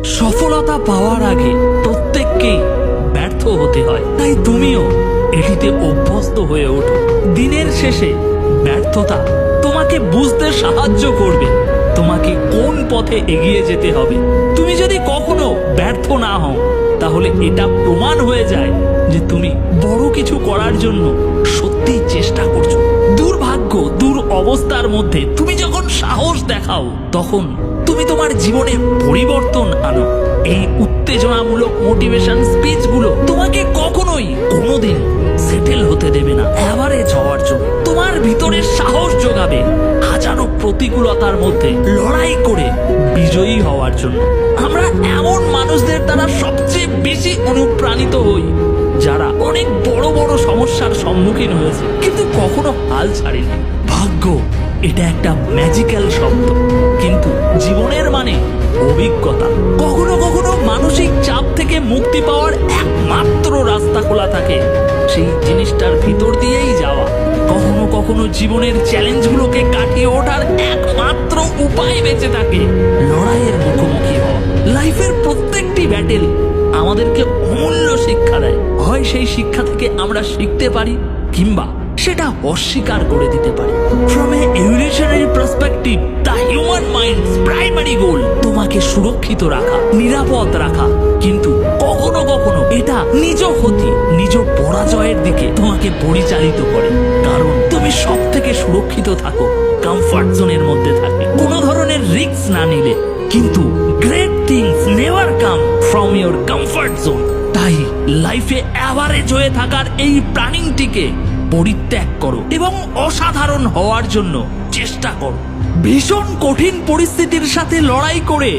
সফলতা পাওয়ার আগে প্রত্যেককেই ব্যর্থ হতে হয়, তাই তুমিও এটিতে অভ্যস্ত হয়ে ওঠো। দিনের শেষে ব্যর্থতা তোমাকে বুঝতে সাহায্য করবে তোমাকে কোন পথে এগিয়ে যেতে হবে। তুমি যদি কখনো ব্যর্থ না হও, তাহলে এটা প্রমাণ হয়ে যায় যে তুমি বড় কিছু করার জন্য সত্যি চেষ্টা করছো। দুর্ভাগ্য, অবস্থার মধ্যে তুমি যখন সাহস দেখাও, তখন তুমি তোমার জীবনে পরিবর্তন আনো। এই উত্তেজনামূলক মোটিভেশন স্পিচগুলো তোমাকে কখনোই কোনোদিন সেটেল হতে দেবে না অ্যাভারেজ হওয়ার জন্য। তোমার ভিতরে সাহস যোগাবে হাজারো প্রতিকূলতার মধ্যে লড়াই করে বিজয়ী হওয়ার জন্য। আমরা এমন মানুষদের দ্বারা সবচেয়ে বেশি অনুপ্রাণিত হই যারা অনেক বড় বড় সমস্যার সম্মুখীন হয়েছে কিন্তু কখনো হাল ছাড়েনি। ভাগ্য এটা একটা ম্যাজিক্যাল শব্দ, কিন্তু জীবনের মানে অভিজ্ঞতা। কখনো কখনো মানসিক চাপ থেকে মুক্তি পাওয়ার একমাত্র রাস্তা খোলা থাকে সেই জিনিসটার ভিতর দিয়েই যাওয়া। কখনো কখনো জীবনের চ্যালেঞ্জগুলোকে কাটিয়ে ওঠার একমাত্র উপায় বেঁচে থাকে লড়াইয়ের মুখোমুখি হওয়া। লাইফের প্রত্যেকটি ব্যাটেল আমাদেরকে অমূল্য শিক্ষা দেয়। হয় সেই শিক্ষা থেকে আমরা শিখতে পারি, কিংবা সেটা অস্বীকার করে দিতে পারি। From a evolutionary perspective, the human mind's primary goal তোমাকে সুরক্ষিত রাখা, নিরাপদ রাখা। কিন্তু কখনো কখনো এটা নিজ ক্ষতি, নিজ পরাজয়ের দিকে তোমাকে পরিচালিত করে। কারণ তুমি সব থেকে সুরক্ষিত থাকো কমফর্ট জোনের মধ্যে থাকে, কোনো ধরনের রিস্ক না নিলে। কিন্তু great things never come from your comfort zone. তাই লাইফে অ্যাভারেজ হয়ে থাকার এই প্ল্যানিংটিকে পরিত্যাগ করো এবং অসাধারণ হওয়ার জন্য চেষ্টা করো। ভীষণ কঠিন পরিস্থিতির সাথে লড়াই করে